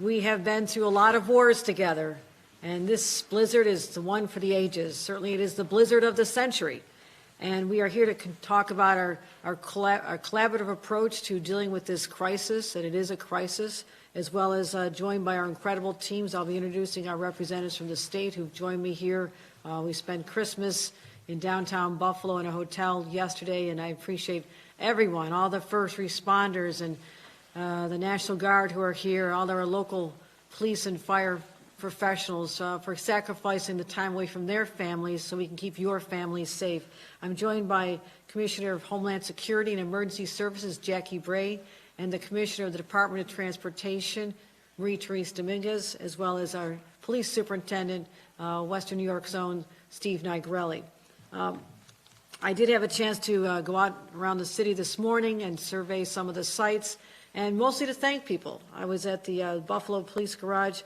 We have been through a lot of wars together, and this blizzard is the one for the ages. Certainly it is the blizzard of the century. And we are here to talk about our collaborative approach to dealing with this crisis, and it is a crisis, as well as joined by our incredible teams. I'll be introducing our representatives from the state who've joined me here. We spent Christmas in downtown Buffalo in a hotel yesterday, and I appreciate everyone, all the first responders and the National Guard who are here, all our local police and fire professionals for sacrificing the time away from their families so we can keep your families safe. I'm joined by Commissioner of Homeland Security and Emergency Services, Jackie Bray, and the Commissioner of the Department of Transportation, Marie-Therese Dominguez, as well as our Police Superintendent, Western New York Zone, Steve Nigrelli. I did have a chance to go out around the city this morning and survey some of the sites, and mostly to thank people. I was at the Buffalo Police Garage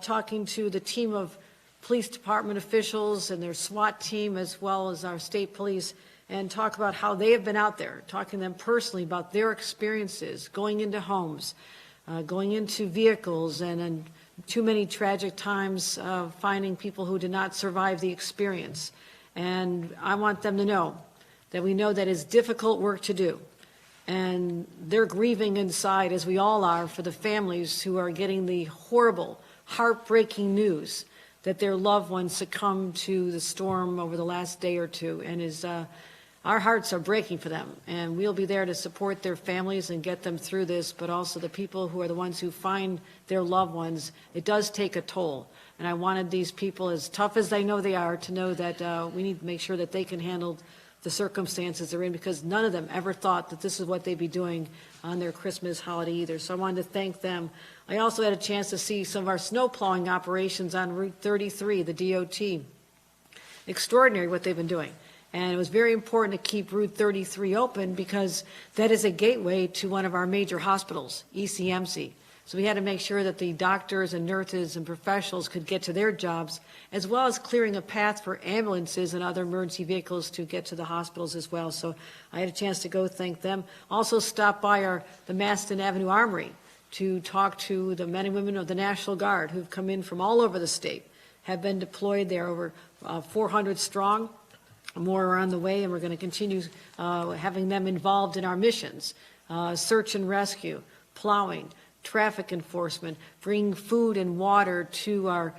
talking to the team of police department officials and their SWAT team, as well as our state police, and talk about how they have been out there, talking to them personally about their experiences, going into homes, going into vehicles, and too many tragic times finding people who did not survive the experience. And I want them to know that we know that it's difficult work to do. And they're grieving inside, as we all are, for the families who are getting the horrible, heartbreaking news that their loved ones succumbed to the storm over the last day or two. And our hearts are breaking for them. And we'll be there to support their families and get them through this, but also the people who are the ones who find their loved ones. It does take a toll. And I wanted these people, as tough as I know they are, to know that we need to make sure that they can handle the circumstances they're in, because none of them ever thought that this is what they'd be doing on their Christmas holiday either. So I wanted to thank them. I also had a chance to see some of our snow plowing operations on Route 33, the DOT. Extraordinary what they've been doing. And it was very important to keep Route 33 open because that is a gateway to one of our major hospitals, ECMC. So we had to make sure that the doctors and nurses and professionals could get to their jobs, as well as clearing a path for ambulances and other emergency vehicles to get to the hospitals as well. So I had a chance to go thank them. Also stopped by the Maston Avenue Armory to talk to the men and women of the National Guard who've come in from all over the state, have been deployed there, over 400 strong. More are on the way, and we're going to continue having them involved in our missions, search and rescue, plowing, traffic enforcement, bring food and water to our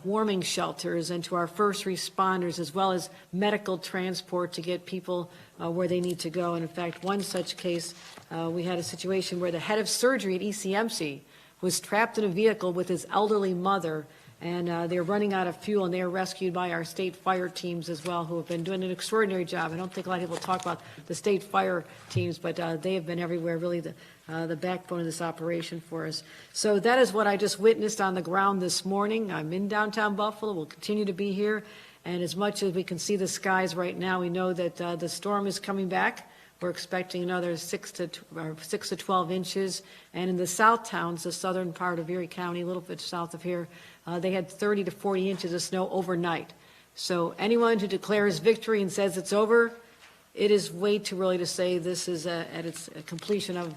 warming shelters and to our first responders, as well as medical transport to get people where they need to go. And in fact, one such case, we had a situation where the head of surgery at ECMC was trapped in a vehicle with his elderly mother, and they're running out of fuel, and they are rescued by our state fire teams as well, who have been doing an extraordinary job. I don't think a lot of people talk about the state fire teams, but they have been everywhere, really the backbone of this operation for us. So that is what I just witnessed on the ground this morning. I'm in downtown Buffalo. We'll continue to be here. And as much as we can see the skies right now, we know that the storm is coming back. We're expecting another 6 to 12 inches. And in the south towns, the southern part of Erie County, a little bit south of here, they had 30 to 40 inches of snow overnight. So anyone who declares victory and says it's over, it is way too early to say this is at its completion of.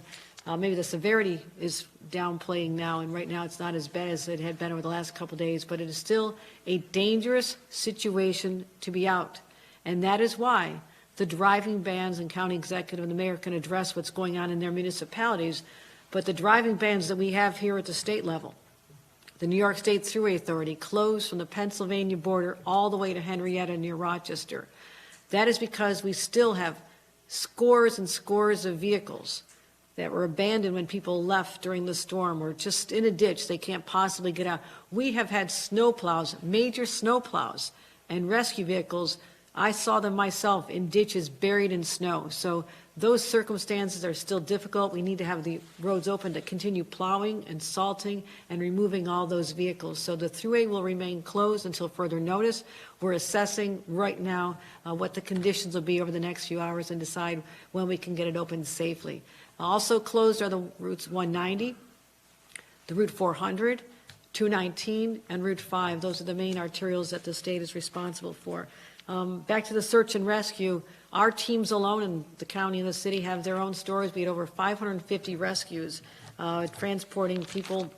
Maybe the severity is downplaying now, and right now it's not as bad as it had been over the last couple of days, but it is still a dangerous situation to be out. And that is why the driving bans and county executive and the mayor can address what's going on in their municipalities, but the driving bans that we have here at the state level, the New York State Thruway Authority closed from the Pennsylvania border all the way to Henrietta near Rochester. That is because we still have scores and scores of vehicles that were abandoned when people left during the storm, or just in a ditch they can't possibly get out. We have had snowplows, major snowplows, and rescue vehicles. I saw them myself in ditches buried in snow. So those circumstances are still difficult. We need to have the roads open to continue plowing and salting and removing all those vehicles. So the thruway will remain closed until further notice. We're assessing right now what the conditions will be over the next few hours and decide when we can get it open safely. Also closed are the routes 190, the Route 400, 219, and Route 5. Those are the main arterials that the state is responsible for. Back to the search and rescue, our teams alone in the county and the city have their own stories. We had over 550 rescues transporting people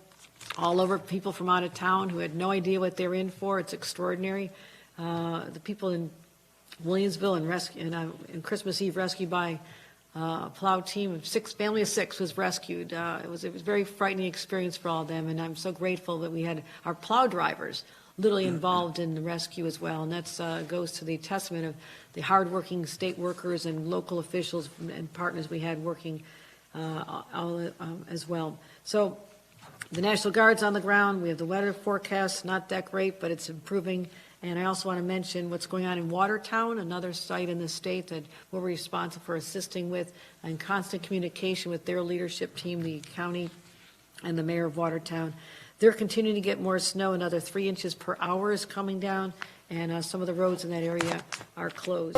all over, people from out of town who had no idea what they were in for. It's extraordinary. The people in Williamsville and Christmas Eve rescued by a plow team of family of six was rescued. It was a very frightening experience for all of them, and I'm so grateful that we had our plow drivers literally involved in the rescue as well. And that goes to the testament of the hardworking state workers and local officials and partners we had working as well. So the National Guard's on the ground. We have the weather forecast, not that great, but it's improving. And I also want to mention what's going on in Watertown, another site in the state that we're responsible for assisting with, in constant communication with their leadership team, the county and the mayor of Watertown. They're continuing to get more snow. Another 3 inches per hour is coming down, and some of the roads in that area are closed.